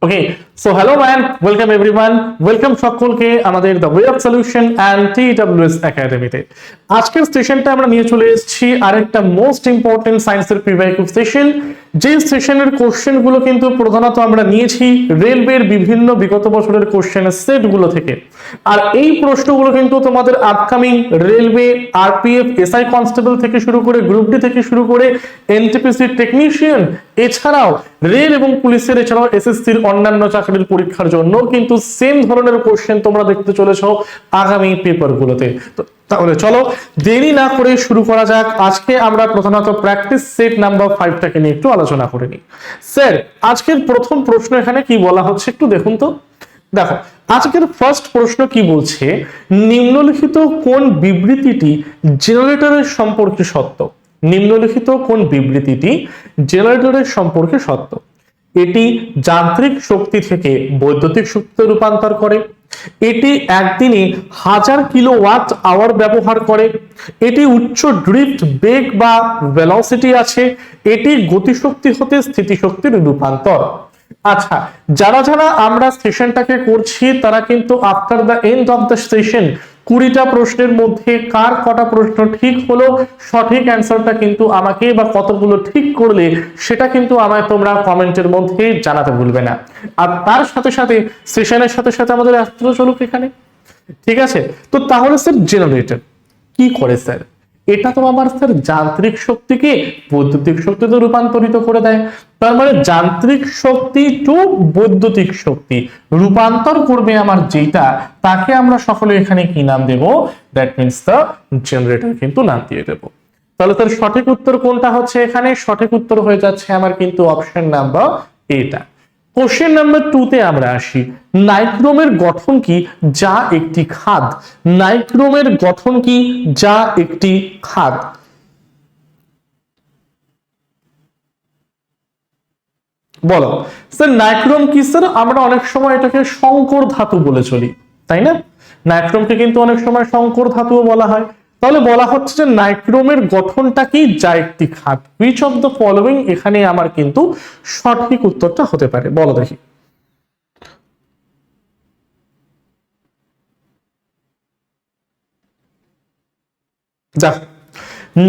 ওকে, so hello man, welcome everyone, welcome সকলকে আমাদের the way of solution and TWS একাডেমিতে। আজকের সেশনটা আমরা নিয়ে চলে এসেছি আরেকটা মোস্ট ইম্পর্টেন্ট সায়েন্সের প্রিভাইকিউ সেশন। যে সেশনের কোশ্চেনগুলো কিন্তু প্রধানত আমরা নিয়েছি রেলওয়ের বিভিন্ন বিগত বছরের কোশ্চেনের সেটগুলো থেকে। আর এই প্রশ্নগুলো কিন্তু তোমাদের upcoming railway, RPF, SI constable থেকে শুরু করে গ্রুপ ডি থেকে শুরু করে এনটিপিসি টেকনিশিয়ান, এছাড়াও রেল এবং পুলিশের, এছাড়াও এসএসসির অন্যান্য চাকরির পরীক্ষার জন্য কিন্তু সেম ধরনের কোশ্চেন তোমরা দেখতে চলেছো আগামী পেপারগুলোতে। তো তাহলে চলো দেরি না করে শুরু করা যাক। আজকে আমরা প্রধানত প্র্যাকটিস সেট নাম্বার 5টাকে নিয়ে একটু আলোচনা করে নিই। স্যার, আজকের প্রথম প্রশ্ন এখানে কি বলা হচ্ছে একটু দেখুন তো। দেখো, আজকের ফার্স্ট প্রশ্ন কি বলছে, নিম্নলিখিত কোন বিবৃতিটি জেনারেটরের সম্পর্কে সত্য? নিম্নলিখিত কোন বিবৃতিটি জেনারেটরের সম্পর্কে সত্য? এটি যান্ত্রিক শক্তি থেকে বৈদ্যুতিক শক্তিতে রূপান্তর করে, এটি একদিনে 1000 কিলোওয়াট আওয়ার ব্যবহার করে, এটি উচ্চ ড্রিফট বেগ বা ভেলোসিটি আছে, এটি গতিশক্তি হতে স্থিতিশক্তির রূপান্তর। আচ্ছা, যারা যারা আমরা সেশনটাকে করছি তারা কিন্তু after the end of the session 20টা প্রশ্নের মধ্যে কার কটা প্রশ্ন ঠিক হলো, সঠিক অ্যান্সারটা কিন্তু আমাকে বা কতগুলো ঠিক করলে সেটা কিন্তু আমায় তোমরা কমেন্টের মধ্যে জানাতে ভুলবে না। আর তার সাথে সাথে সেশনের সাথে সাথে আমাদের আসতে চলুক এখানে, ঠিক আছে? তো তাহলে স্যার জেনারেটর কি করে স্যার? এটা তো আমার স্যার যান্ত্রিক শক্তিকে বৈদ্যুতিক শক্তিতে রূপান্তরিত করে দেয়। তার মানে যান্ত্রিক শক্তি টু বৈদ্যুতিক শক্তি রূপান্তর করবে আমার যেটা, তাকে আমরা সকলে এখানে কি নাম দেব? দ্যাট মিনস দ্য জেনারেটর কিন্তু নাম দিয়ে দেব। তাহলে তার সঠিক উত্তর কোনটা হচ্ছে? এখানে সঠিক উত্তর হয়ে যাচ্ছে আমার কিন্তু অপশন নাম্বার এটা। কোশ্চেন নাম্বার 2তে আমরা আসি। নাইক্রোমের গঠন কি যা একটি খাদ? নাইক্রোমের গঠন কি যা একটি খাদ? বলো স্যার, নাইক্রোম কি স্যার? আমরা অনেক সময় এটাকে সংকর ধাতু বলে চলি, তাই না? নাইক্রোমকে কিন্তু অনেক সময় সংকর ধাতুও বলা হয়। তাহলে বলা হচ্ছে যে নাইক্রোমের গঠনটা কি যা একটি খাদ? হুইচ অফ দ্য ফলোইং এখানে আমার কিন্তু সঠিক উত্তরটা হতে পারে? বলো দেখি। যা,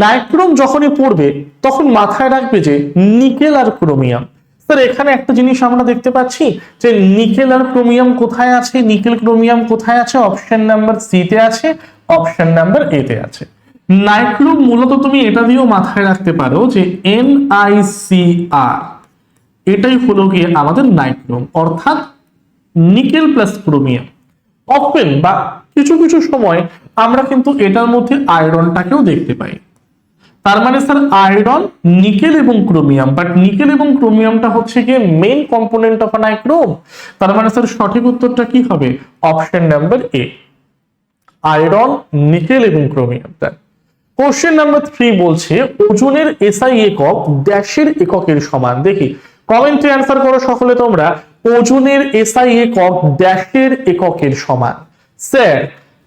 নাইক্রোম যখনই পড়বে তখন মাথায় রাখবে যে নিকেল আর ক্রোমিয়াম। স্যার, এখানে একটা জিনিস আমরা দেখতে পাচ্ছি যে নিকেল আর ক্রোমিয়াম কোথায় আছে? নিকেল ক্রোমিয়াম কোথায় আছে? অপশন নাম্বার সি তে আছে, অপশন নাম্বার এ তে আছে। নাইক্রোম মূলত তুমি এটা দিয়েও মাথায় রাখতে পারো যে NiCr, এটাই হলো গিয়ে আমাদের নাইক্রোম, অর্থাৎ নিকেল প্লাস ক্রোমিয়াম। অফেন বা কিছু কিছু সময় আমরা কিন্তু এটার মধ্যে আয়রনটাকেও দেখতে পাই। তার মানে স্যার আয়রন, নিকেল এবং ক্রোমিয়াম, বাট নিকেল এবং ক্রোমিয়ামটা হচ্ছে গিয়ে মেইন কম্পোনেন্ট অফ নাইক্রোম। তার মানে স্যার সঠিক উত্তরটা কি হবে? Option number A, iron, nickel এবং ক্রোমিয়াম। কোশ্চেন নাম্বার 3 বলছে ওজনের এসআই একক ড্যাশের এককের সমান। দেখি কমেন্টে অ্যান্সার করো সকলে তোমরা। ওজনের এসআই একক ড্যাশের এককের সমান। স্যার,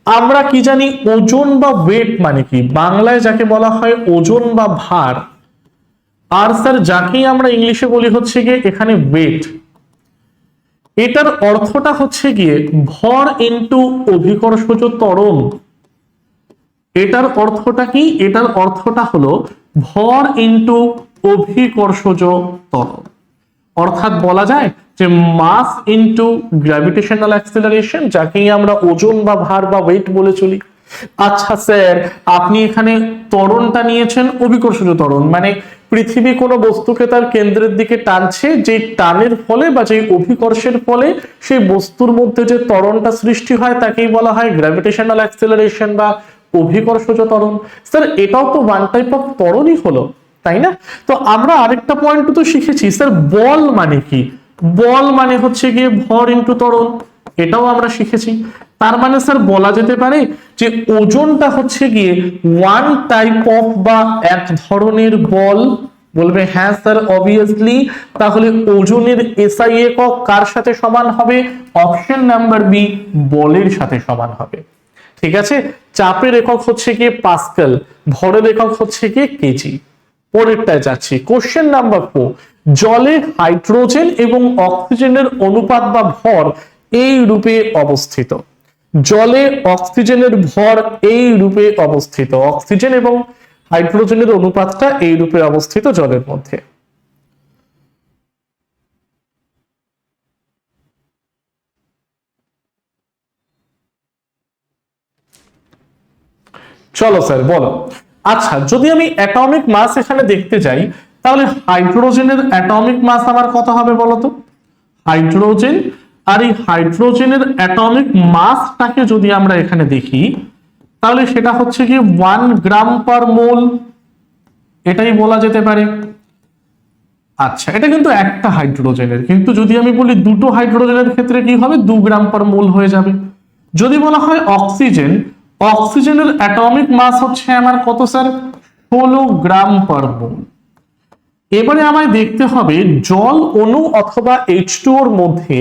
আমরা কি জানি ওজন বা ওয়েট মানে কি? বাংলায় যাকে বলা হয় ওজন বা ভার, আর স্যার যাকেই আমরা ইংলিশে বলি হচ্ছে গিয়ে এখানে ওয়েট। এটার অর্থটা হচ্ছে গিয়ে ভর ইনটু অভিকর্ষজ ত্বরণ। এটার অর্থটা কি? এটার অর্থটা হলো ভর ইনটু অভিকর্ষজ ত্বরণ। অর্থাৎ বলা যায় যে মাস ইনটু গ্র্যাভিটেশনাল অ্যাক্সেলারেশন, যাকেই আমরা ওজন বা ভার বা ওয়েট বলে চলি। আচ্ছা স্যার, আপনি এখানে ত্বরণটা নিয়েছেন অভিকর্ষজ ত্বরণ, মানে পৃথিবী কোনো বস্তুকে তার কেন্দ্রের দিকে টানছে, যে টানের ফলে বা যে অভিকর্ষের ফলে সেই বস্তুর মধ্যে যে ত্বরণটা সৃষ্টি হয় তাকেই বলা হয় গ্র্যাভিটেশনাল অ্যাক্সেলারেশন বা অভিকর্ষজ ত্বরণ। স্যার, এটাও তো ওয়ান টাইপ অফ ত্বরণই হলো, তাই না? তো আমরা আরেকটা পয়েন্ট তো শিখেছি স্যার, বল মানে কি? বল মানে হচ্ছে গিয়ে ভর ইনটু ত্বরণ, এটাও আমরা শিখেছি। তার মানে স্যার বলা যেতে পারে যে ওজনটা হচ্ছে গিয়ে ওয়ান টাইপ অফ বা এক ধরনের বল। বলবে হ্যাঁ স্যার অবভিয়াসলি। তাহলে ওজনের এসআই একক কার সাথে সমান হবে? অপশন নাম্বার বি, বলের সাথে সমান হবে। ঠিক আছে, চাপের একক হচ্ছে গিয়ে পাস্কেল, ভরের একক হচ্ছে গিয়ে কেজি। পরেরটায় যাচ্ছি, কোশ্চেন নাম্বার 4, জলে হাইড্রোজেন এবং অক্সিজেনের অনুপাত বা ভর এই রূপে অবস্থিত। জলে অক্সিজেনের ভর এই রূপে অবস্থিত, অক্সিজেন এবং হাইড্রোজেনের অনুপাতটা এই রূপে অবস্থিত জলের মধ্যে। চলো স্যার বলো। আচ্ছা, যদি আমি অ্যাটমিক মাস এখানে দেখতে যাই, তাহলে হাইড্রোজেনের অ্যাটমিক মাস আমার কত হবে বলো তো? হাইড্রোজেন, আর এই হাইড্রোজেনের অ্যাটমিক মাসটাকে যদি আমরা এখানে দেখি, তাহলে সেটা হচ্ছে কি 1 গ্রাম পার মোল, এটাই বলা যেতে পারে। আচ্ছা, এটা কিন্তু একটা হাইড্রোজেনের, কিন্তু যদি আমি বলি দুটো হাইড্রোজেনের ক্ষেত্রে কি হবে, 2 গ্রাম পার মোল হয়ে যাবে। যদি বলা হয় অক্সিজেন, অক্সিজেনের অ্যাটমিক মাস হচ্ছে আমার কত স্যার? 16 গ্রাম পার মোল। এবারে আমায় দেখতে হবে জল অণু অথবা H2O এর মধ্যে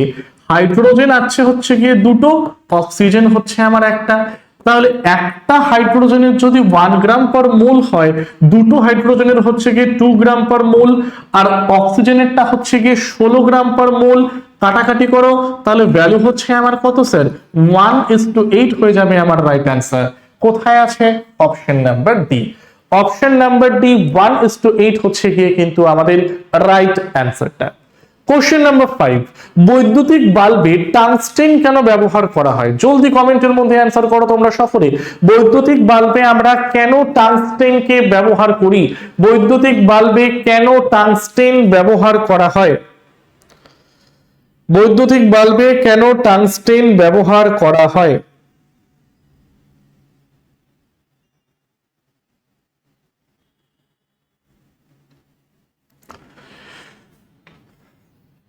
হাইড্রোজেন আছে হচ্ছে গিয়ে দুটো, অক্সিজেন হচ্ছে আমার একটা। তাহলে একটা হাইড্রোজেনের যদি 1 গ্রাম পার মোল হয়, দুটো হাইড্রোজেনের হচ্ছে গিয়ে 2 গ্রাম পার মোল, আর অক্সিজেনেরটা হচ্ছে গিয়ে 16 গ্রাম পার মোল। কাটাকাটি করো, তাহলে ভ্যালু হচ্ছে আমার কত স্যার? 1:8 হয়ে যাবে আমার রাইট অ্যান্সার। কোথায় আছে? Option number D. Option number D 1:8 হচ্ছে গিয়ে কিন্তু আমাদের রাইট অ্যান্সারটা। কোশ্চেন নাম্বার 5, বৈদ্যুতিক বাল্বে টাংস্টেন কেন ব্যবহার করা হয়? জলদি কমেন্টের মধ্যে অ্যান্সার করো তোমরা সকলে। বৈদ্যুতিক বাল্বে আমরা কেন টাংস্টেনকে ব্যবহার করি? বৈদ্যুতিক বাল্বে কেন টাংস্টেন ব্যবহার করা হয়? বৈদ্যুতিক বাল্বে কেন টাংস্টেন ব্যবহার করা হয়?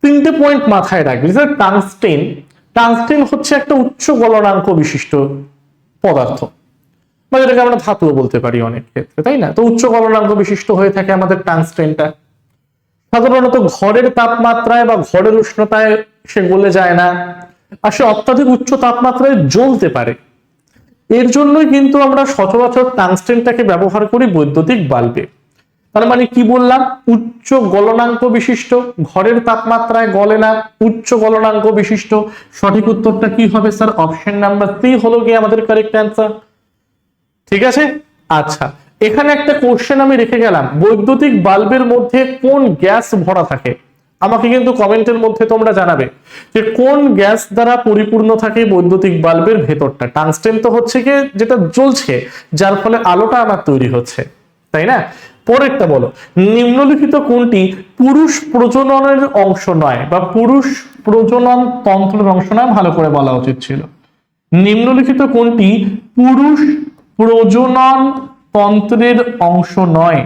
তিনটে পয়েন্ট মাথায় রাখবি স্যার। টাংস্টেন, টাংস্টেন হচ্ছে একটা উচ্চ গলনাঙ্ক বিশিষ্ট পদার্থ, বা যেটাকে আমরা ধাতুও বলতে পারি অনেক ক্ষেত্রে, তাই না? তো উচ্চ গলনাঙ্ক বিশিষ্ট হয়ে থাকে আমাদের টাংস্টেনটা। সাধারণত ঘরের তাপমাত্রায় বা ঘরের উষ্ণতায় সে গলে যায় না, আর সে অত্যাধিক উচ্চ তাপমাত্রায় জ্বলতে পারে। এর জন্যই কিন্তু আমরা সচরাচর টাংস্টেনটাকে ব্যবহার করি বৈদ্যুতিক বাল্বে। তার মানে কি বললাম? উচ্চ গলনাঙ্ক বিশিষ্ট, ঘরের তাপমাত্রায় গলে না, উচ্চ গলনাঙ্ক বিশিষ্ট। সঠিক উত্তরটা কি হবে স্যার? অপশন নাম্বার সি হলো গিয়ে আমাদের কারেক্ট অ্যান্সার। ঠিক আছে। আচ্ছা, এখানে একটা কোশ্চেন আমি রেখে গেলাম, বৈদ্যুতিক বাল্বের মধ্যে কোন গ্যাস ভরা থাকে? আমাকে কিন্তু কমেন্টের মধ্যে তোমরা জানাবে যে কোন গ্যাস দ্বারা পরিপূর্ণ থাকে বৈদ্যুতিক বাল্বের ভেতরটা। টাংস্টেন তো হচ্ছে কি যেটা জ্বলছে, যার ফলে আলোটা আমার তৈরি হচ্ছে, তাই না? পরেরটা বলো, নিম্নলিখিত কোনটি পুরুষ প্রজননের অংশ নয়, বা পুরুষ প্রজনন তন্ত্রের অংশ নয়, ভালো করে বলা উচিত ছিল। নিম্নলিখিত কোনটি পুরুষ প্রজনন তন্ত্রের অংশ নয়?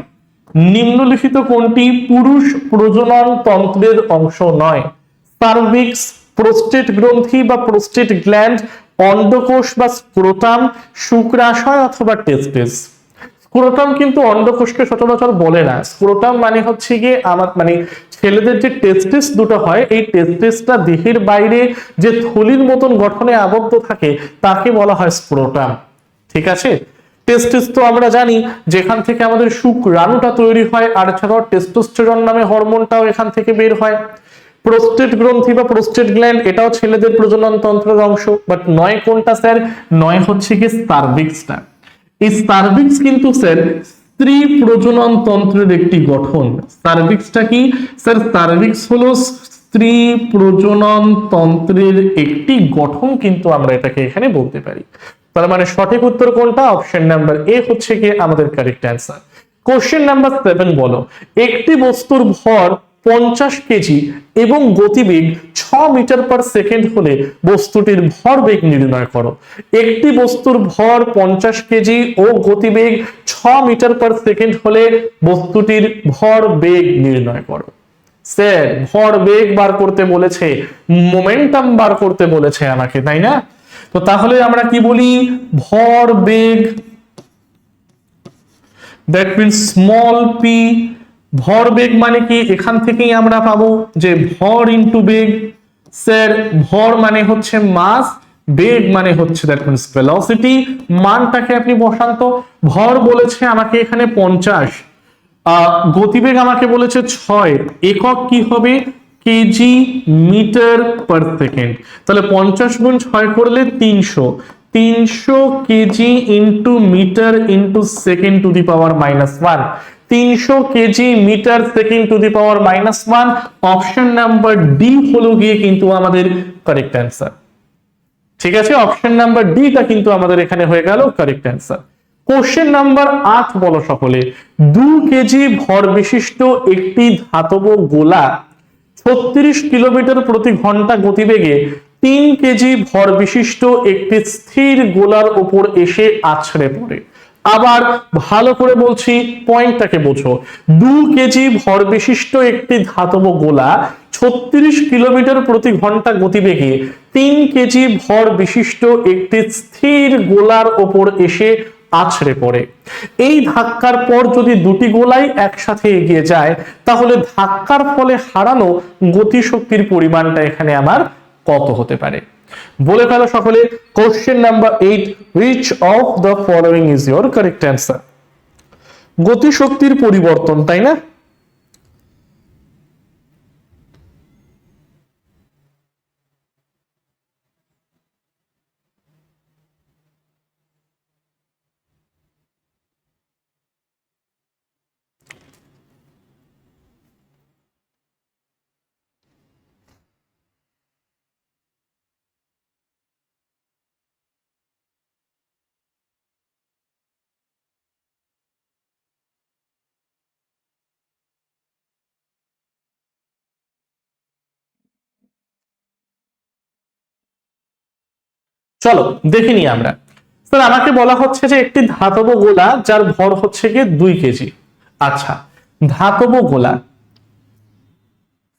নিম্নলিখিত কোনটি পুরুষ প্রজনন তন্ত্রের অংশ নয়? সার্ভিক্স, প্রোস্টেট গ্রন্থি বা প্রোস্টেট গ্ল্যান্ড, অন্ডকোষ বা স্ক্রোটাম, শুক্রাশয় অথবা টেস্টিস। স্ক্রোটাম কিন্তু অন্ডকোষকে সচরাচর বলে না। স্ক্রোটাম মানে হচ্ছে গিয়ে আমার মানে ছেলেদের যে টেস্টিস দুটো হয়, এই টেস্টিসটা দেহের বাইরে যে থলির মতন গঠনে আবদ্ধ থাকে তাকে বলা হয় স্ক্রোটাম। ঠিক আছে। টেস্টিস তো আমরা জানি যেখান থেকে আমাদের শুক্রাণুটা তৈরি হয়, আর এছাড়াও টেস্টোস্টেরন নামে হরমোনটাও এখান থেকে বের হয়। প্রোস্টেট গ্রন্থি বা প্রোস্টেট গ্ল্যান্ড, এটাও ছেলেদের প্রজনন তন্ত্রের অংশ, বাট নয় কোনটা স্যার? নয় হচ্ছে কি সার্ভিক্সটা। এই সার্ভিক্স কিন্তু স্যার স্ত্রী প্রজনন তন্ত্রের একটি গঠন। সার্ভিক্সটা কি স্যার? সার্ভিক্স হলো স্ত্রী প্রজনন তন্ত্রের একটি গঠন, কিন্তু আমরা এটাকে এখানে বলতে পারি। তার মানে সঠিক উত্তর কোনটা? অপশন নাম্বার এ হচ্ছে কি আমাদের কারেক্ট অ্যান্সার। কোশ্চেন নাম্বার 7 বলো, একটি বস্তুর ভর 50 কেজি এবং গতিবেগ 6 মিটার পার সেকেন্ড হলে বস্তুটির ভরবেগ নির্ণয় করো। একটি বস্তুর ভর 50 কেজি ও গতিবেগ 6 মিটার পার সেকেন্ড হলে বস্তুটির ভরবেগ নির্ণয় করো। স্যার ভরবেগ বার করতে বলেছে, মোমেন্টাম বার করতে বলেছে আমাকে, তাই না? তো তাহলে আমরা কি বলি? ভরবেগ, দ্যাট মিন্স স্মল পি। ভরবেগ মানে কি? এখান থেকেই আমরা পাবো যে ভর ইনটু বেগ। স্যার ভর মানে হচ্ছে মাস, বেগ মানে হচ্ছে দ্যাট মিন্স ভেলোসিটি। মানটাকে আপনি বসান তো। ভর বলেছে আমাকে এখানে 50, গতিবেগ আমাকে বলেছে 6, একক কি হবে কেজি মিটার পার সেকেন্ড। তাহলে 50 গুণ 6 করলে 300, 300 KG into metre into second to the power -1, 300 KG metre second to the power -1। Option number D হলো গিয়ে কিন্তু আমাদের কারেক্ট অ্যান্সার। ঠিক আছে, অপশন নাম্বার ডিটা কিন্তু আমাদের এখানে হয়ে গেল কারেক্ট অ্যান্সার। কোশ্চেন নাম্বার 8 বলো সকলে, 2 কেজি ভর বিশিষ্ট একটি ধাতব গোলা 36 কিলোমিটার প্রতি ঘন্টা গতিবেগে 3 কেজি ভর বিশিষ্ট একটি স্থির গোলার উপর এসে আছড়ে পড়ে। আবার ভালো করে বলছি, পয়েন্টটাকে বোঝো। 2 কেজি ভর বিশিষ্ট একটি ধাতব গোলা 36 কিলোমিটার প্রতি ঘন্টা গতিবেগে 3 কেজি ভর বিশিষ্ট একটি স্থির গোলার ওপর এসে আছড়ে পড়ে। এই ধাক্কার পর যদি দুটি গোলাই একসাথে এগিয়ে যায়, তাহলে ধাক্কার ফলে হারানো গতিশক্তির পরিমাণটা এখানে আমার কত হতে পারে? বলে ফেলো সকলে। Question number 8, which of the following is your correct answer? গতিশক্তির পরিবর্তন, তাই না? চলো দেখে নিই আমরা। স্যার আমাকে বলা হচ্ছে যে একটি ধাতব গোলা যার ভর হচ্ছে গিয়ে 2 কেজি। আচ্ছা, ধাতব গোলা,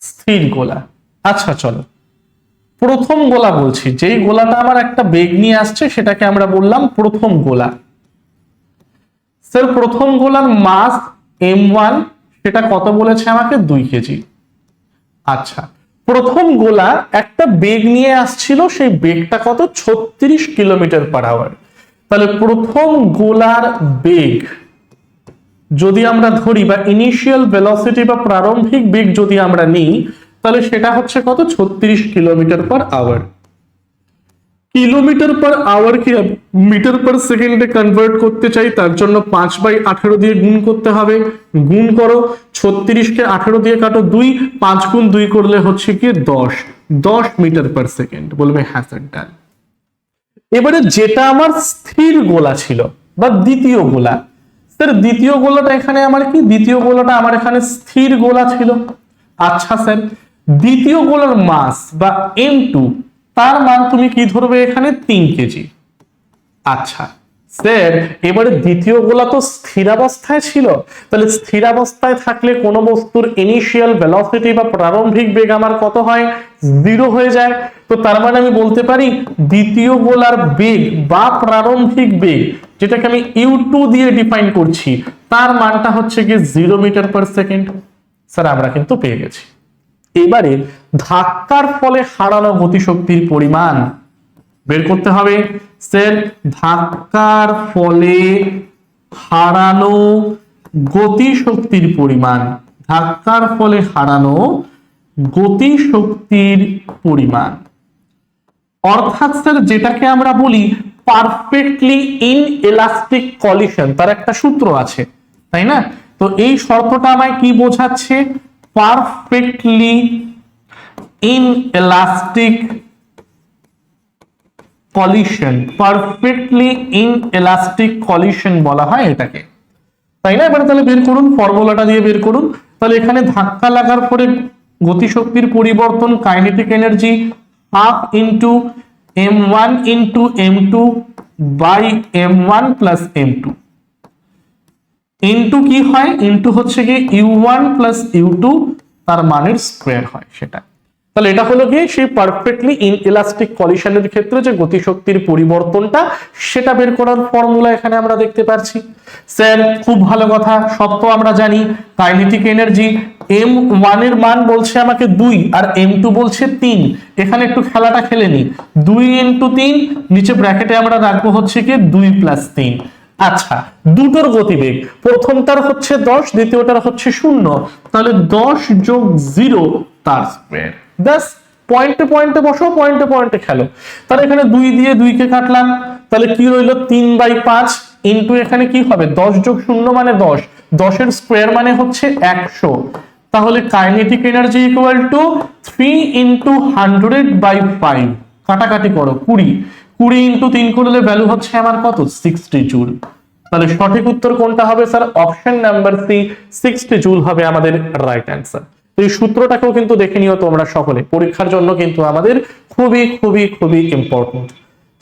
স্থির গোলা। আচ্ছা চলো প্রথম গোলা বলছি, যেই গোলাটা আমার একটা বেগ নিয়ে আসছে সেটাকে আমরা বললাম প্রথম গোলা। স্যার প্রথম গোলার মাস m1, সেটা কত বলেছে আমাকে? 2 কেজি। আচ্ছা, প্রথম গোলা একটা বেগ নিয়ে আসছিল, সেই বেগটা কত? 36 কিলোমিটার পার আওয়ার। তাহলে প্রথম গোলার বেগ যদি আমরা ধরি, বা ইনিশিয়াল ভেলোসিটি বা প্রারম্ভিক বেগ যদি আমরা নিই, তাহলে সেটা হচ্ছে কত? 36 kilometre per hour. Kilometre per আওয়ারকে মিটার পার সেকেন্ডে কনভার্ট করতে চাই, তার জন্য 5/18 দিয়ে গুণ করতে হবে। গুণ করো, 36কে 18 দিয়ে কাটো 2, 5 গুণ 2 করলে হচ্ছে কি 10 মিটার পার সেকেন্ড। বলবে হ্যাঁ স্যার ডান। এবারে যেটা আমার স্থির গোলা ছিল বা দ্বিতীয় গোলা, স্যার দ্বিতীয় গোলাটা এখানে আমার কি? দ্বিতীয় গোলাটা আমার এখানে স্থির গোলা ছিল। আচ্ছা স্যার, দ্বিতীয় গোলার মাস বা m2, তার মান তুমি কি ধরবে এখানে? 3 কেজি। আচ্ছা স্যার, এবারে দ্বিতীয় গোলা তো স্থিরাবস্থায় ছিল, তাহলে স্থিরাবস্থায় থাকলে কোন বস্তুর ইনিশিয়াল ভেলোসিটি বা প্রারম্ভিক বেগ আমার কত হয়? 0 হয়ে যায়। তো তার মানে আমি বলতে পারি দ্বিতীয় গোলার বেগ বা প্রারম্ভিক বেগ, যেটাকে আমি u2 দিয়ে ডিফাইন করছি, তার মানটা হচ্ছে কি 0 মিটার পার সেকেন্ড। স্যার আমরা কিন্তু পেয়ে গেছি। এবারে ধাক্কার ফলে হারানো গতিশক্তির পরিমাণ বের করতে হবে। স্যার ধাক্কার ফলে হারানো গতিশক্তির পরিমাণ, ধাক্কার ফলে হারানো গতিশক্তির পরিমাণ, অর্থাৎ স্যার যেটাকে আমরা বলি পারফেক্টলি ইনএলাস্টিক কলিশন, তার একটা সূত্র আছে, তাই না? তো এই শর্তটা আমায় কি বোঝাচ্ছে? পারফেক্টলি ইনএলাস্টিক কলিশন, পারফেক্টলি ইনএলাস্টিক কলিশন বলা হয় এটাকে, তাই না? এবারে তাহলে বের করুন, ফর্মুলাটা দিয়ে বের করুন। তাহলে এখানে ধাক্কা লাগার পরে গতিশক্তির পরিবর্তন, kinetic energy half into m1 into m2 by m1 plus m2 into কি হয়? ইন্টু হচ্ছে কি u1 প্লাস u2, তার মানের স্কোয়ার হয় সেটা। তাহলে এটা হলো কি সেই পারফেক্টলি ইনএলাস্টিক কলিশনের ক্ষেত্রে যে গতিশক্তির পরিবর্তনটা, সেটা বের করার ফর্মুলা এখানে আমরা দেখতে পাচ্ছি। স্যার খুব ভালো কথা, সব তো আমরা জানি। কাইনেটিক এনার্জি m1 এর মান বলছে আমাকে 2 আর m2 বলছে 3। এখানে একটু খেলাটা খেলে নি, 2 ইন্টু 3, নিচে ব্র্যাকেটে আমরা রাখবো হচ্ছে কি 2 প্লাস 3। আচ্ছা, দুটোর গতিবেগ, প্রথমটার হচ্ছে 10, দ্বিতীয়টার হচ্ছে 0, তাহলে 10 যোগ 0 তার স্কয়ার। ব্যাস, পয়েন্টে পয়েন্টে বসো, পয়েন্টে পয়েন্টে খেলো। তাহলে এখানে 2 দিয়ে 2 কে কাটলাম, তাহলে কি রইল 3/5 ইনটু এখানে কি হবে 10 যোগ 0 মানে 10, 10 এর স্কয়ার মানে হচ্ছে 100। তাহলে kinetic energy equal to 3 into 100/5, কাটাকাটি করো 20, 20 ইনটু 3 করলে ভ্যালু হচ্ছে আমার কত 60 জুল। তাহলে সঠিক উত্তর কোনটা হবে sir? Option number C, 60 joule হবে আমাদের রাইট অ্যান্সার। এই সূত্রটাকেও কিন্তু দেখে নিও তোমরা সকলে, পরীক্ষার জন্য কিন্তু আমাদের খুবই খুবই খুবই ইম্পর্টেন্ট।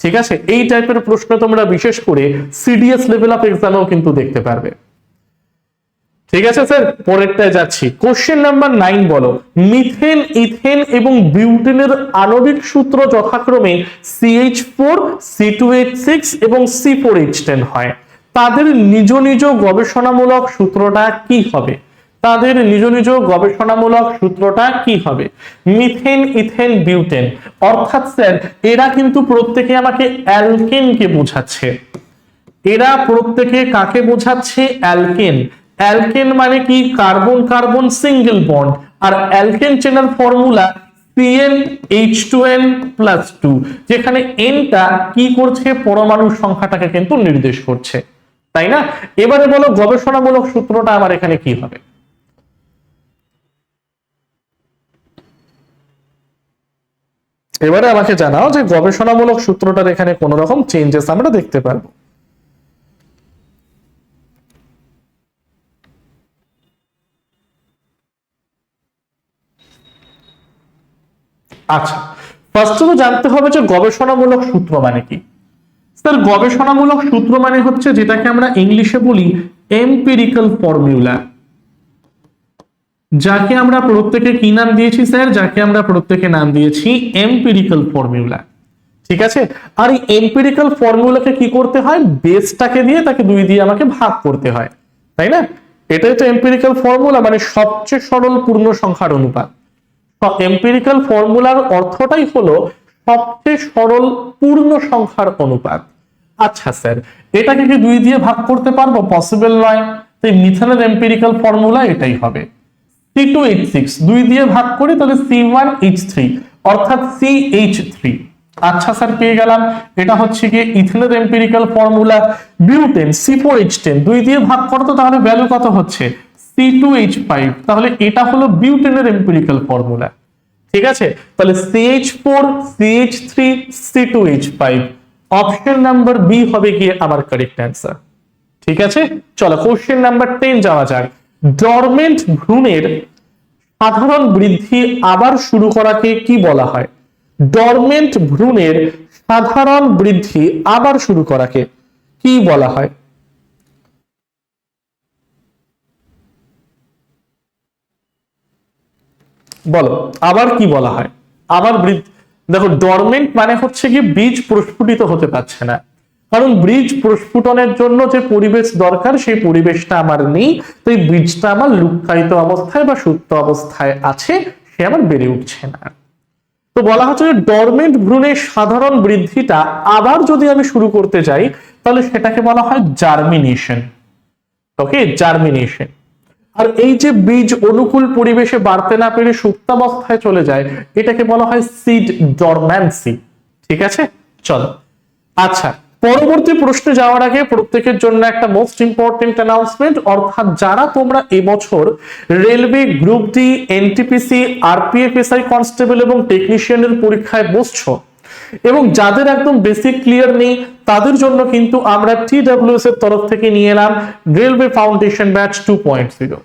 ঠিক আছে, এই টাইপের প্রশ্ন তোমরা বিশেষ করে সিডিএস লেভেল অফ এক্সামেও কিন্তু দেখতে পারবে। ঠিক আছে স্যার, পরেরটায় যাচ্ছি। কোশ্চেন নাম্বার 9 বলো, মিথেন, ইথেন এবং বিউটেনের আণবিক সূত্র যথাক্রমে CH4, C2H6 এবং C4H10 হয়। তাদের নিজ নিজ গবেষণামূলক সূত্রটা কি হবে? তাদের নিজ নিজ গবেষণামূলক সূত্রটা কি হবে? মিথেন, ইথেন, বিউটেন, অর্থাৎ স্যার এরা কিন্তু প্রত্যেকে আমাকে অ্যালকেনকে বোঝাচ্ছে। এরা প্রত্যেকে কাকে বোঝাচ্ছে? অ্যালকেন। অ্যালকেন মানে কি? Carbon carbon single bond. আর অ্যালকেন চেনার ফর্মুলা CnH2n+2, যেখানে এনটা কি করছে? পরমাণুর সংখ্যাটাকে কিন্তু নির্দেশ করছে, তাই না? এবারে বলো গবেষণামূলক সূত্রটা আমার এখানে কি হবে? এবারে আমাকে জানাও যে গবেষণামূলক সূত্রটার এখানে কোন রকম চেঞ্জেস আমরা দেখতে পারবো। আচ্ছা, ফার্স্ট তো জানতে হবে যে গবেষণামূলক সূত্র মানে কি। স্যার গবেষণামূলক সূত্র মানে হচ্ছে যেটাকে আমরা ইংলিশে বলি এম্পিরিক্যাল ফর্মুলা, যাকে আমরা প্রত্যেকে কি নাম দিয়েছি স্যার? যাকে আমরা প্রত্যেকে নাম দিয়েছি এম্পিরিক্যাল ফর্মুলা। ঠিক আছে, আর এই এম্পিরিক্যাল ফর্মুলাকে কি করতে হয়? বেসটাকে দিয়ে তাকে 2 দিয়ে আমাকে ভাগ করতে হয়, তাই না? এটাই তো এম্পিরিক্যাল ফর্মুলা, মানে সবচেয়ে সরল পূর্ণ সংখ্যার অনুপাত। এম্পিরিক্যাল ফর্মুলার অর্থটাই হলো সবচেয়ে সরল পূর্ণ সংখ্যার অনুপাত। আচ্ছা স্যার, এটাকে কি 2 দিয়ে ভাগ করতে পারবো? পসিবল নয়। তাই মিথেনের এম্পিরিক্যাল ফর্মুলা এটাই হবে C2H6, 2 দিয়ে ভাগ করি তাহলে C1H3 অর্থাৎ CH3। আচ্ছা স্যার, পেয়ে গেলাম। এটা হচ্ছে কি ইথেনের এম্পিরিক্যাল ফর্মুলা। বিউটেন C4H10, 2 দিয়ে ভাগ করতো তাহলে ভ্যালু কত হচ্ছে? C2H5, তাহলে এটা হলো বিউটেনের এম্পিরিক্যাল ফর্মুলা। ঠিক আছে, তাহলে CH4, CH3, C2H5, option number B হবে কি আমার কারেক্ট অ্যান্সার। ঠিক আছে, চলো কোশ্চেন নাম্বার 10 যাওয়া যাক। ডরমেন্ট ভ্রূণের সাধারণ বৃদ্ধি আবার শুরু করাকে কি বলা হয়? ডরমেন্ট ভ্রূণের সাধারণ বৃদ্ধি আবার শুরু করাকে কি বলা হয়? বলো, আবার কি বলা হয়? আবার বৃদ্ধি, দেখো ডরমেন্ট মানে হচ্ছে কি বীজ প্রস্ফুটিত হতে পারছে না, কারণ বীজ প্রস্ফুটনের জন্য যে পরিবেশ দরকার সেই পরিবেশটা আমার নেই, তাই বীজটা আমার লুক্কায়িত অবস্থায় বা সুপ্ত অবস্থায় আছে, সে আমার বেড়ে উঠছে না। তো বলা হচ্ছে যে ডরমেন্ট ভ্রূণের সাধারণ বৃদ্ধিটা আবার যদি আমি শুরু করতে যাই তাহলে সেটাকে বলা হয় জার্মিনেশন। ওকে, জার্মিনেশন। আর এই যে বীজ অনুকূল পরিবেশে বাড়তে না পেরে সুপ্তাবস্থায় চলে যায়, এটাকে বলা হয় সিড ডরম্যান্সি। ঠিক আছে, চলো। আচ্ছা, পরবর্তী প্রশ্নে যাওয়ার আগে প্রত্যেকের জন্য একটা মোস্ট ইম্পর্টেন্ট অ্যানাউন্সমেন্ট, অর্থাৎ যারা তোমরা এবছর railway group D, NTPC, RPF SI constable এবং টেকনিশিয়ানের পরীক্ষায় বসছো এবং যাদের একদম বেসিক ক্লিয়ার নেই, তাদের জন্য কিন্তু আমরা TWS এর তরফ থেকে নিয়ে এলাম রেলওয়ে ফাউন্ডেশন ব্যাচ 2.0।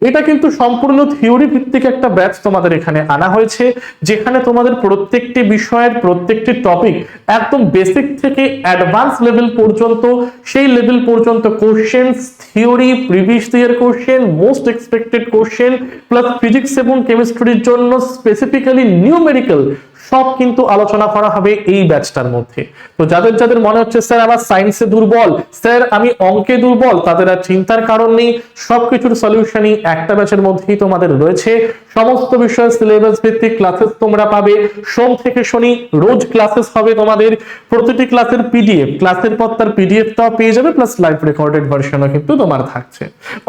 এটা কিন্তু সম্পূর্ণ থিওরি ভিত্তিক একটা ব্যাচ তোমাদের এখানে আনা হয়েছে, যেখানে তোমাদের প্রত্যেকটি বিষয়ের প্রত্যেকটি টপিক একদম বেসিক থেকে অ্যাডভান্স লেভেল পর্যন্ত, সেই লেভেল পর্যন্ত question, theory, previous year question, most expected question, plus physics এবং কেমিস্ট্রির জন্য স্পেসিফিক্যালি নিউমেরিক্যাল সব কিন্তু আলোচনা করা হবে এই ব্যাচটার মধ্যে। তো যাদের যাদের মনে হচ্ছে স্যার আমার সায়েন্সে দুর্বল, স্যার আমি অঙ্কে দুর্বল, তাদের আর চিন্তার কারণ নেই, সবকিছুর সলিউশনই একটা ব্যাচের মধ্যেই তোমাদের রয়েছে। সমস্ত বিষয় সিলেবাস ভিত্তিক ক্লাসেস তোমরা পাবে। সোম থেকে শনি রোজ ক্লাসেস হবে তোমাদের। প্রতিটি ক্লাসের পিডিএফ, ক্লাসের পর তার পিডিএফটাও পেয়ে যাবে, প্লাস লাইভ রেকর্ডেড ভার্সনও কিন্তু তোমার থাকছে।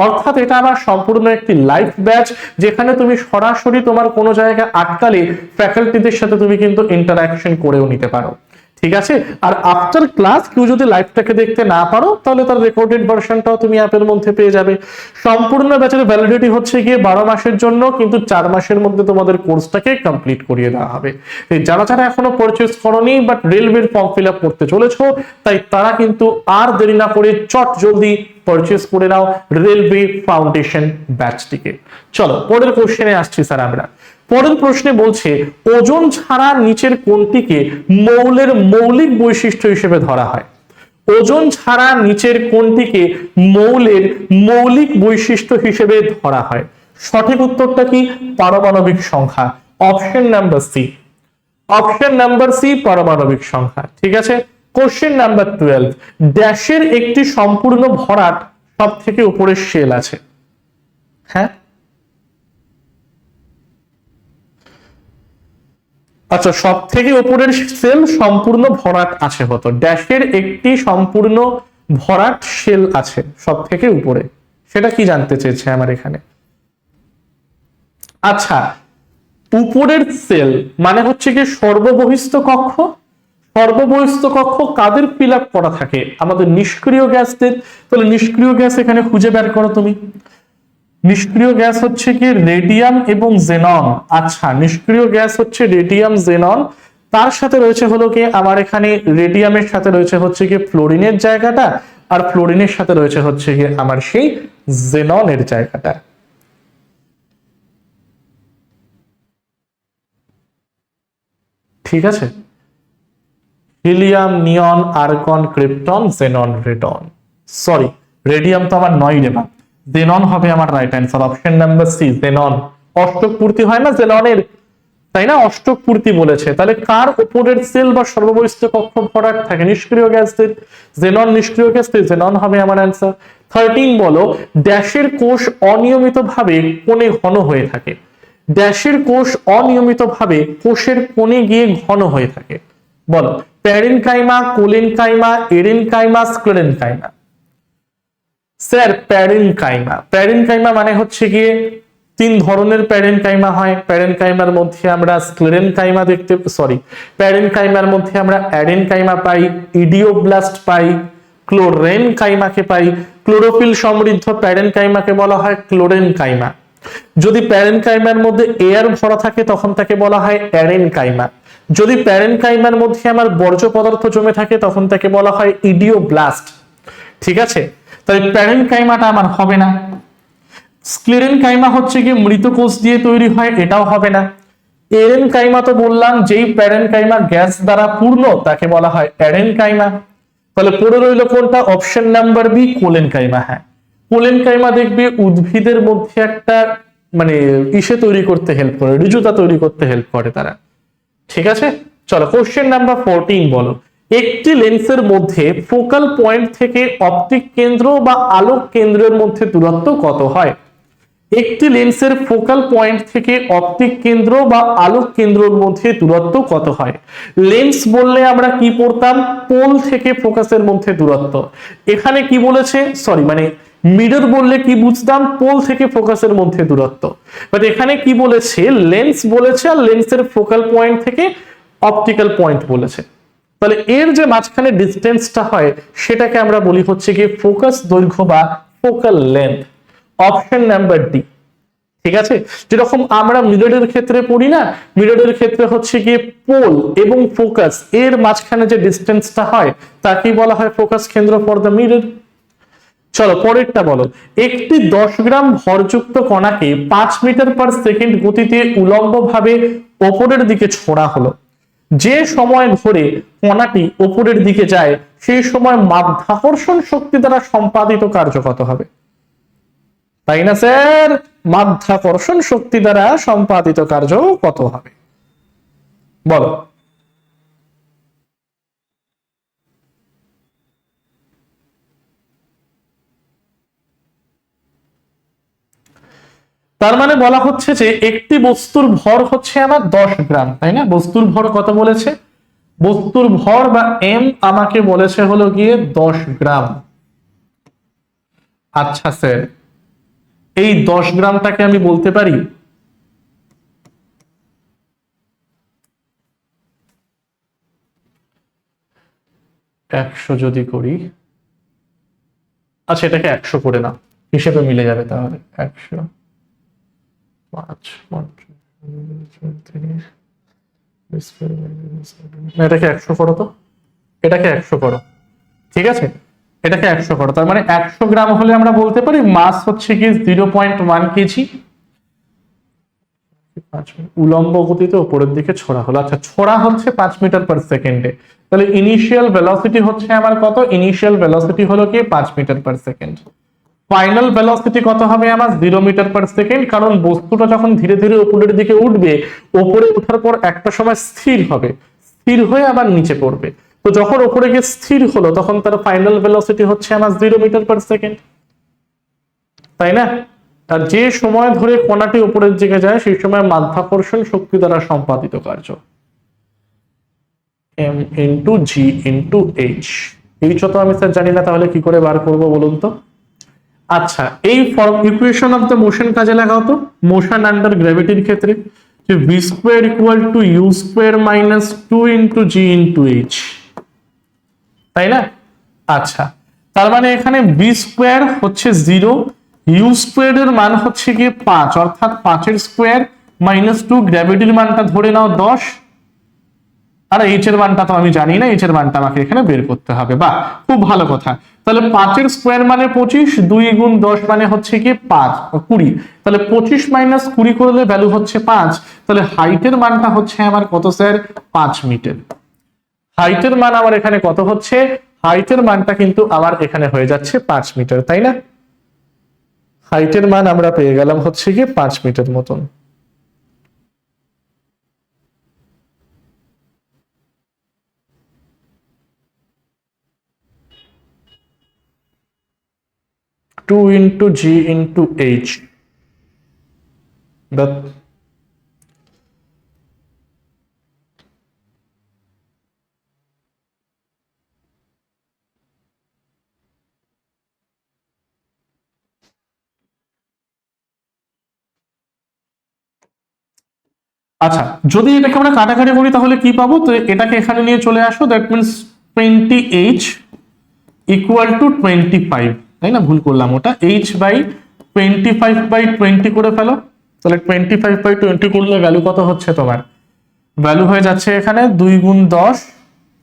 অর্থাৎ এটা আমার সম্পূর্ণ একটি লাইভ ব্যাচ, যেখানে তুমি সরাসরি তোমার কোনো জায়গায় আটকালে ফ্যাকাল্টিদের সাথে তুমি কিন্তু ইন্টারাকশন করেও নিতে পারো। ঠিক আছে। আর আফটার ক্লাস কেউ যদি লাইভটাকে দেখতে না পারো, তাহলে তার রেকর্ডেড ভার্সনটাও তুমি অ্যাপের মধ্যে পেয়ে যাবে। সম্পূর্ণ ব্যাচের ভ্যালিডিটি হচ্ছে গিয়ে 12 মাসের জন্য, কিন্তু 4 মাসের মধ্যে তোমাদের কোর্সটাকে কমপ্লিট করিয়ে দেওয়া হবে। যারা যারা এখনো পারচেজ করোনি বাট রেলওয়ের ফর্ম ফিল আপ করতে চলেছো, তাই তারা কিন্তু আর দেরি না করে চট জলদি পারচেজ করে নাও রেলওয়ে ফাউন্ডেশন ব্যাচটিকে। চলো পরের কোশ্চেনে আসছি স্যার আমরা। পরের প্রশ্নে বলছে ওজন ছাড়া নিচের কোনটিকে মৌলের মৌলিক বৈশিষ্ট্য হিসেবে ধরা হয়? ওজন ছাড়া নিচের কোনটিকে মৌলের মৌলিক বৈশিষ্ট্য হিসেবে ধরা হয়? সঠিক উত্তরটা কি? পারমাণবিক সংখ্যা। Option number C. Option number C পারমাণবিক সংখ্যা। ঠিক আছে। কোশ্চেন নাম্বার 12, ড্যাশের একটি সম্পূর্ণ ভরাট সব থেকে উপরের শেল আছে। হ্যাঁ, আচ্ছা, সব থেকে উপরের সেল সম্পূর্ণ ভরাট আছে হতো, ড্যাশের একটি সম্পূর্ণ ভরাট সেল আছে সব থেকে উপরে, সেটা কি জানতে চেয়েছে আমার এখানে? আচ্ছা, উপরের সেল মানে হচ্ছে কি সর্ববহিস্থ কক্ষ। সর্ববহিস্থ কক্ষ কাদের ফিল আপ করা থাকে? আমাদের নিষ্ক্রিয় গ্যাসদের। তাহলে নিষ্ক্রিয় গ্যাস এখানে খুঁজে বের করো তুমি। নিষ্ক্রিয় গ্যাস হচ্ছে কি রেডিয়াম এবং জেনন। আচ্ছা, নিষ্ক্রিয় গ্যাস হচ্ছে রেডিয়াম জেনন, তার সাথে রয়েছে হলো কি আমার এখানে রেডিয়ামের সাথে রয়েছে হচ্ছে কি ফ্লোরিনের জায়গাটা, আর ফ্লোরিনের সাথে রয়েছে হচ্ছে কি আমার সেই জেননের জায়গাটা। ঠিক আছে। Helium, neon, argon, krypton, xenon, radon. Sorry, radium তো আমার নয় রে, জেনন হবে আমার right answer. Option number C xenon. অষ্টক পূর্তি হয় না জেননের, তাই না? অষ্টক পূর্তি বলেছে। তাহলে কার উপরের সেল বা সর্ববহিস্থ কক্ষ ভরাট থাকে? নিষ্ক্রিয় গ্যাসদের। জেনন নিষ্ক্রিয় গ্যাস, জেনন হবে আমার অ্যান্সার। 13 বলো, ড্যাশের কোষ অনিয়মিতভাবে কোণে ঘন হয়ে থাকে। ড্যাশের কোষ অনিয়মিতভাবে কোষের কোণে গিয়ে ঘন হয়ে থাকে। বলো, parenchyma, collenchyma, aerenchyma, sclerenchyma. Sir parenchyma. Parenchyma মানে হচ্ছে গিয়ে 3 ধরনের প্যারেনকাইমা হয়। প্যারেনকাইমার মধ্যে আমরা স্ক্লেরেনকাইমা দেখতে, সরি, প্যারেনকাইমার মধ্যে আমরা অ্যাডেনকাইমা পাই, ইডিওব্লাস্ট পাই, ক্লোরেনকাইমাকে পাই। ক্লোরোফিল সমৃদ্ধ প্যারেনকাইমাকে বলা হয় ক্লোরেনকাইমা। যদি প্যারেনকাইমার মধ্যে এয়ার ভরা থাকে তখন তাকে বলা হয় অ্যারেনকাইমা। যদি প্যারেনকাইমার মধ্যে আমার বর্জ্য পদার্থ জমে থাকে তখন তাকে বলা হয় ইডিওব্লাস্ট। ঠিক আছে। তাই প্যারেনকাইমাটা আমার হবে না। স্ক্লেরেনকাইমা হচ্ছে কি মৃত কোষ দিয়ে তৈরি হয়, এটাও হবে না। এরেনকাইমা তো বললাম যেই প্যারেনকাইমা গ্যাস দ্বারা পূর্ণ তাকে বলা হয় অ্যারেনকাইমা। তাহলে পড়ে রইল কোনটা? Option number B collenchyma. হ্যাঁ, কোলেনকাইমা দেখবে উদ্ভিদের মধ্যে একটা মানে ইসে তৈরি করতে হেল্প করে, ঋজুতা তৈরি করতে হেল্প করে তারা। ঠিক আছে। চলো কোশ্চেন নাম্বার 14 বলো, একটি লেন্সের মধ্যে ফোকাল পয়েন্ট থেকে অপটিক কেন্দ্র বা আলোক কেন্দ্রের মধ্যে দূরত্ব কত হয়? একটি লেন্সের ফোকাল পয়েন্ট থেকে অপটিক কেন্দ্র বা আলোক কেন্দ্রের মধ্যে দূরত্ব কত হয়? লেন্স বললে আমরা কি পড়তাম? পোল থেকে ফোকাসের মধ্যে দূরত্ব। এখানে কি বলেছে? সরি, মানে মিরর বললে কি বুঝতাম? পোল থেকে ফোকাসের মধ্যে দূরত্ব। বাট এখানে কি বলেছে? লেন্স বলেছে, আর লেন্সের ফোকাল পয়েন্ট থেকে অপটিক্যাল পয়েন্ট বলেছে। তাহলে এর যে মাঝখানে ডিস্টেন্সটা হয় সেটাকে আমরা বলি হচ্ছে কি ফোকাস দৈর্ঘ্য বা focal length. Option number D. ঠিক আছে। যেরকম আমরা মিররের ক্ষেত্রে পড়ি না, মিররের ক্ষেত্রে হচ্ছে গিয়ে পোল এবং ফোকাস এর মাঝখানে যে ডিস্টেন্সটা হয় তাকেই বলা হয় ফোকাস কেন্দ্র ফর দ্য মিরর। চলো পরেরটা বলো, একটি 10 গ্রাম ভরযুক্ত কণাকে 5 মিটার পার সেকেন্ড গতিতে উলম্বভাবে ওপরের দিকে ছোড়া হলো। যে সময় ধরে কণাটি ওপরের দিকে যায় সেই সময় মাধ্যাকর্ষণ শক্তি দ্বারা সম্পাদিত কার্য কত হবে? তাই না স্যার? মাধ্যাকর্ষণ শক্তি দ্বারা সম্পাদিত কার্য কত হবে? বলো। তার মানে বলা হচ্ছে যে একটি বস্তুর ভর হচ্ছে আমার 10 গ্রাম, তাই না? বস্তুর ভর কত বলেছে? বস্তুর ভর বা এম আমাকে বলেছে হলো গিয়ে 10 গ্রাম। আচ্ছা স্যার, এই 10 গ্রামটাকে আমি বলতে পারি 100 যদি করি, আচ্ছা এটাকে 100 করে না, হিসেবে মিলে যাবে তাহলে। 100, 5, এটাকে 100 করো তো, এটাকে 100 করো, ঠিক আছে? এটাকে 100 করো, তার মানে 100 গ্রাম হলে আমরা বলতে পারি মাস হচ্ছে কি 0.1 কেজি। উলম্ব গতিতে উপরের দিকে ছোড়া হলো, আচ্ছা ছোড়া হচ্ছে 5 মিটার পার সেকেন্ডে, তাহলে ইনিশিয়াল ভেলোসিটি হচ্ছে আমার কত? ইনিশিয়াল ভেলোসিটি হলো কি 5 metre per second. Final velocity কত হবে আমার? 0 মিটার পার সেকেন্ড, কারণ বস্তুটা যখন ধীরে ধীরে উপরের দিকে উঠবে, উপরে ওঠার পর একটা সময় স্থির হবে, স্থির হয়ে আবার নিচে পড়বে। তো যখন উপরে গিয়ে স্থির হলো তখন তার ফাইনাল ভেলোসিটি হচ্ছে আমার 0 মিটার পার সেকেন্ড, তাই না? আর যে সময় ধরে কণাটি উপরের দিকে যায় সেই সময় মাধ্যাকর্ষণ শক্তি দ্বারা সম্পাদিত কার্য m into G into H. H তো আমি স্যার জানি না, তাহলে কি করে বার করব বলুন তো? আচ্ছা, এই ইকুয়েশন অফ দ্য মোশন কাজে লাগাও তো। মোশন আন্ডার গ্র্যাভিটির ক্ষেত্রে যে V square equal to U square minus 2 into G into H, তাই না? আচ্ছা, তার মানে এখানে বি স্কোয়ার হচ্ছে 0, ইউ স্কোয়ার এর মান হচ্ছে গিয়ে 5, অর্থাৎ 5 এর স্কোয়ার মাইনাস 2, গ্র্যাভিটির মানটা ধরে নাও 10, আর এইচ এর মানটা তো আমি জানি না, এইচ এর মানটা আমাকে এখানে বের করতে হবে। বাহ, খুব ভালো কথা। তাহলে 5 এর স্কোয়ার মানে 25, 2 গুণ 10 মানে হচ্ছে কি 5, 20, তাহলে 25 মাইনাস 20 করলে ভ্যালু হচ্ছে 5, তাহলে হাইটের মানটা হচ্ছে আমার কত স্যার? 5 মিটার। হাইটের মান আমার এখানে কত হচ্ছে? হাইটের মানটা কিন্তু আমার এখানে হয়ে যাচ্ছে 5 মিটার, তাই না? হাইটের মান আমরা পেয়ে গেলাম হচ্ছে কি 5 মিটার মতন। Two into G into H, আচ্ছা যদি এটাকে আমরা কাটাকাটি করি তাহলে কি পাবো? তো এটাকে এখানে নিয়ে চলে আসো, that means 20h equal to 25, তাই না? ভুল করলাম, ওটা h বাই 25/20 করে ফেলো, তাহলে 25/20 করলে ভ্যালু কত হচ্ছে তোমার? ভ্যালু হয়ে যাচ্ছে এখানে 2 গুণ 10,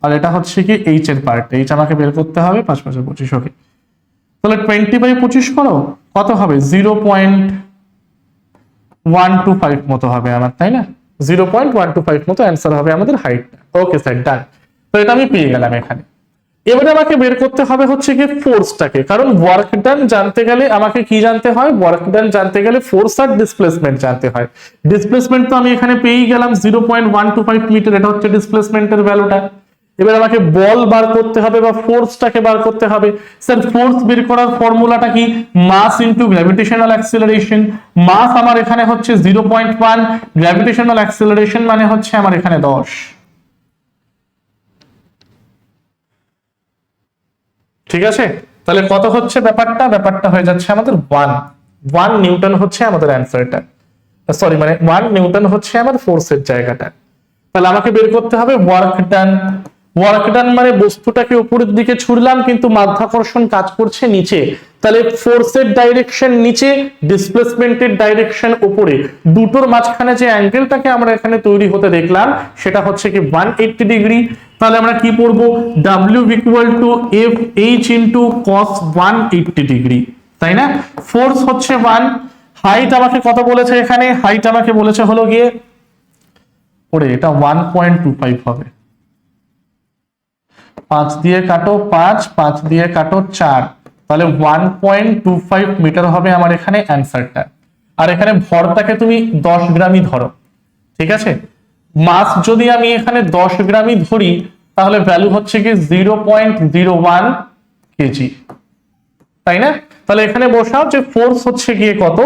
আর এটা হচ্ছে কি h এর পার্ট, h আমাকে বের করতে হবে, 5 5 25, ওকে। তাহলে 20/25 করো, কত হবে? 0.125 মতো হবে আমার, তাই না? 0.125 মতো অ্যান্সার হবে আমাদের হাইট। ওকে স্যার, ডান। তো এটা আমি পেয়ে গেলাম এখানে। এবারে আমাকে বের করতে হবে হচ্ছে কি ফোর্সটাকে, কারণ ওয়ার্ক ডান জানতে গেলে আমাকে কি জানতে হয়? ওয়ার্ক ডান জানতে গেলে ফোর্স আর ডিসপ্লেসমেন্ট জানতে হয়। ডিসপ্লেসমেন্ট তো আমি এখানে পেয়েই গেলাম 0.125 মিটার, এটা হচ্ছে ডিসপ্লেসমেন্টের ভ্যালুটা। এবার আমাকে বল বার করতে হবে বা ফোর্সটাকে বার করতে হবে। স্যার ফোর্স বের করার ফর্মুলাটা কি? Mass into gravitational acceleration. Mass আমার এখানে হচ্ছে 0.1, গ্র্যাভিটেশনাল অ্যাক্সিলারেশন মানে হচ্ছে আমার এখানে 10। ঠিক আছে, তাহলে কত হচ্ছে ব্যাপারটা? ব্যাপারটা হয়ে যাচ্ছে আমাদের 1 নিউটন হচ্ছে আমাদের অ্যান্সারটা, সরি মানে 1 নিউটন হচ্ছে আমার ফোর্সের জায়গাটা। তাহলে আমাকে বের করতে হবে ওয়ার্ক ডান। ওয়ার্ক ডান মানে বস্তুটাকে উপরের দিকে ছুড়লাম কিন্তু মাধ্যাকর্ষণ কাজ করছে নিচে, তাহলে ফোর্সের ডাইরেকশন নিচে, ডিসপ্লেসমেন্টের ডাইরেকশন উপরে, দুটোর মাঝখানে যে অ্যাঙ্গেলটাকে আমরা এখানে তৈরি হতে দেখলাম সেটা হচ্ছে কি 180 ডিগ্রি। তাহলে আমরা কি পড়ব? W equal to F H into cos 180 degree, তাই না? ফোর্স হচ্ছে 1, হাইট আমাকে কত বলেছে এখানে? হাইট আমাকে বলেছে হলো গিয়ে, ওরে এটা 1.25 হবে, 5 দিয়ে কাটো 5, 5 দিয়ে কাটো 4, তাহলে 1.25 মিটার হবে আমার এখানে অ্যান্সারটা। আর এখানে ভরটাকে তুমি 10 গ্রামই ধরো, ঠিক আছে? মাস যদি আমি এখানে 10 গ্রামই ধরি তাহলে ভ্যালু হচ্ছে কি 0.01 কেজি, তাই না? তাহলে এখানে বসাও যে ফোর্স হচ্ছে গিয়ে কত,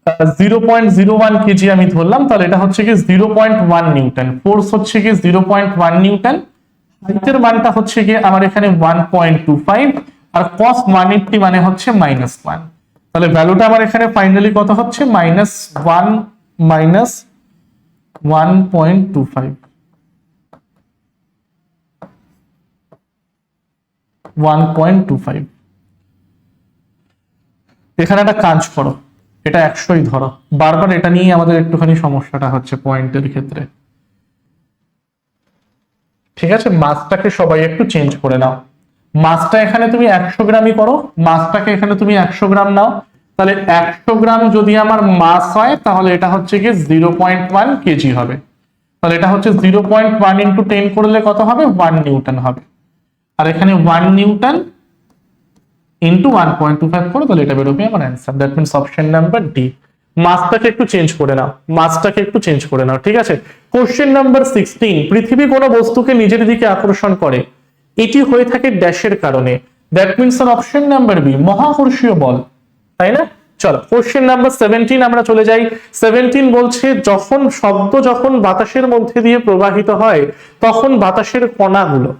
0.01 কেজি আমি ধরলাম, তাহলে এটা হচ্ছে কি 0.1 নিউটন, ফোর্স হচ্ছে কি 0.1 নিউটন, হাইটের মানটা হচ্ছে কি আমার এখানে 1.25, আর cos 180 মানে হচ্ছে -1, তাহলে ভ্যালুটা আমার এখানে ফাইনালি কত হচ্ছে -1 1.25 1.25। এখানে একটা কাজ করো, এটা 100ই ধরো, বারবার এটা নিয়ে আমাদের একটুখানি সমস্যাটা হচ্ছে পয়েন্টের ক্ষেত্রে। ঠিক আছে, মাসটাকে সবাই একটু চেঞ্জ করে নাও, মাসটা এখানে তুমি 100 গ্রামই করো, মাসটাকে এখানে তুমি 100 গ্রাম নাও, তাহলে 100 গ্রাম যদি আমার মাস হয় তাহলে এটা হচ্ছে কি 0.1 কেজি হবে, তাহলে এটা হচ্ছে 0.1 ইন্টু 10 করলে কত হবে 1 নিউটন হবে, আর এখানে 1 নিউটন ইন্টু 1.25 করো, তাহলে এটা বেরোবে আমার answer, that means option number D. মাসটাকে একটু চেঞ্জ করে নাও, মাসটাকে একটু চেঞ্জ করে নাও, ঠিক আছে। কোশ্চেন নাম্বার 16, পৃথিবী কোনো বস্তুকে নিজের দিকে আকর্ষণ করে, এটি হয়ে থাকে ড্যাশের কারণে, that means option number B, মহাকর্ষীয় বল, তাই না। চলো কোশ্চেন নাম্বার 17 আমরা চলে যাই। 17 বলছে যখন শব্দ যখন বাতাসের মধ্যে দিয়ে প্রবাহিত হয় তখন বাতাসের কণাগুলো,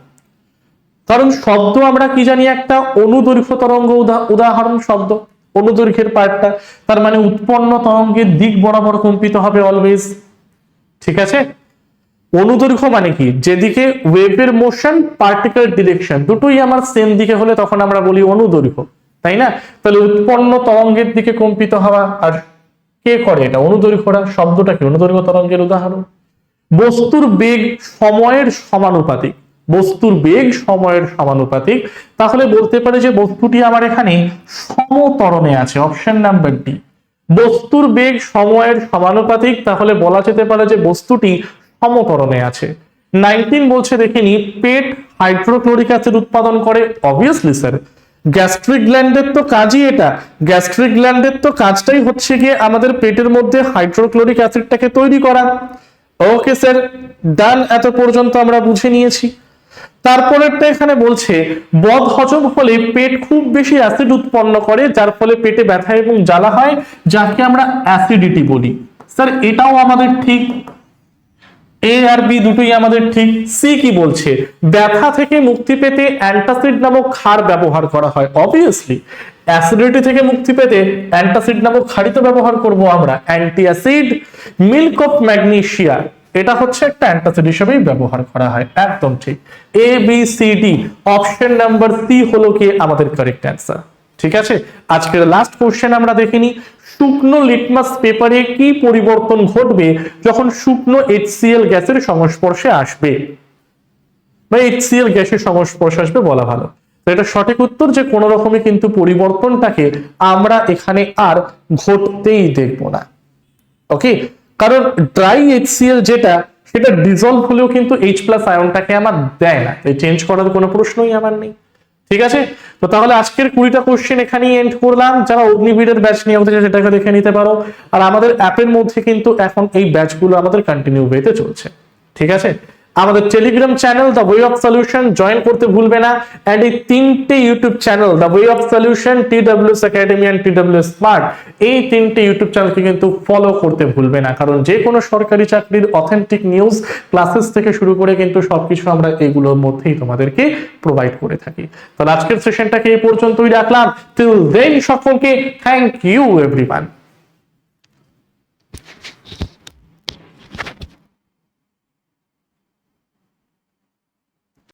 কারণ শব্দ আমরা কি জানি একটা অনুদৈর্ঘ্য তরঙ্গ, উদাহরণ শব্দ অনুদৈর্ঘ্যের পার্টটা, তার মানে উৎপন্ন তরঙ্গের দিক বরাবর কম্পিত হবে অলওয়েজ, ঠিক আছে। অনুদৈর্ঘ্য মানে কি, যেদিকে ওয়েভের মোশন পার্টিকেল ডিরেকশন দুটোই আমার সেম দিকে হলে তখন আমরা বলি অনুদৈর্ঘ্য, তাই না। তাহলে উৎপন্ন তরঙ্গের দিকে কম্পিত হওয়া, আর কে করে এটা, অনুদৈর্ঘ্যরা, শব্দটা কি অনুদৈর্ঘ্য তরঙ্গের উদাহরণ। বস্তুর বেগ সময়ের সমানুপাতিক, বস্তুর বেগ সময়ের সমানুপাতিক, তাহলে বলতে পারে যে বস্তুটি আমার এখানে সমত্বরণে আছে, অপশন নাম্বার ডি। বস্তুর বেগ সময়ের সমানুপাতিক, তাহলে বলা যেতে পারে যে বস্তুটি সমত্বরণে আছে। 19 বলছে দেখিনি, পেট হাইড্রোক্লোরিক অ্যাসিড উৎপাদন করে, অবভিয়াসলি স্যার, গ্যাস্ট্রিক গ্ল্যান্ডের তো কাজই এটা, গ্যাস্ট্রিক গ্ল্যান্ডের তো কাজটাই হচ্ছে গিয়ে আমাদের পেটের মধ্যে হাইড্রোক্লোরিক অ্যাসিডটাকে তৈরি করা। ওকে স্যার, ডান, এত পর্যন্ত আমরা বুঝে নিয়েছি। তারপরেরটা এখানে বলছে বদ হজম হলে পেট খুব বেশি অ্যাসিড উৎপন্ন করে, যার ফলে পেটে ব্যথা এবং জ্বালা হয়, যাকে আমরা অ্যাসিডিটি বলি। স্যার এটাও আমাদের ঠিক, এ আর বি দুটোই আমাদের ঠিক। সি কি বলছে, ব্যথা থেকে মুক্তি পেতে অ্যান্টাসিড নামক ক্ষার ব্যবহার করা হয়, অবভিয়াসলি অ্যাসিডিটি থেকে মুক্তি পেতে অ্যান্টাসিড নামক ক্ষারই তো ব্যবহার করব আমরা, anti acid. Milk of magnesia, এটা হচ্ছে একটা অ্যান্টাসিড হিসেবেই ব্যবহার করা হয়, একদম ঠিক। A B C D, option number C হলো কি আমাদের কারেক্ট অ্যান্সার, ঠিক আছে। আজকের লাস্ট কোশ্চেন আমরা দেখিনি, শুকনো লিটমাস পেপারে কি পরিবর্তন ঘটবে যখন শুকনো HCl গ্যাসের সংস্পর্শে আসবে, বা HCl গ্যাসের সংস্পর্শে আসবে বলা ভালো। তো এটা সঠিক উত্তর যে কোনো রকমই কিন্তু পরিবর্তনটাকে আমরা এখানে আর ঘটতেই দেখব না, ওকে। কারণ ড্রাই HCl যেটা, সেটা ডিজলভ হলেও কিন্তু H+ আয়নটাকে আমার দেয় না, তাই চেঞ্জ করার কোনো প্রশ্নই আমার নেই, ঠিক আছে। তো তাহলে আজকের 20টা কোশ্চেন এখানেই এন্ড করলাম। যারা অগ্নিবীরের ব্যাচ নিয়ে হতে চায় সেটাকে দেখে নিতে পারো, আর আমাদের অ্যাপের মধ্যে কিন্তু এখন এই ব্যাচগুলো আমাদের কন্টিনিউ ওয়েতে চলছে, ঠিক আছে। আমাদের Telegram channel the way of solution join করতে ভুলবে না, এন্ড এই 3টে YouTube channel the way of solution, TWS academy and TWS smart, এই 3টে ইউটিউব চ্যানেলকে কিন্তু ফলো করতে ভুলবে না, কারণ যে কোনো সরকারি চাকরির অথেন্টিক নিউজ ক্লাসেস থেকে শুরু করে কিন্তু সবকিছু আমরা এগুলোর মধ্যেই তোমাদেরকে প্রোভাইড করে থাকি। তাহলে আজকের সেশনটাকে এই পর্যন্তই রাখলাম। টিল দেন সকলকে থ্যাংক ইউ এভরিওয়ান।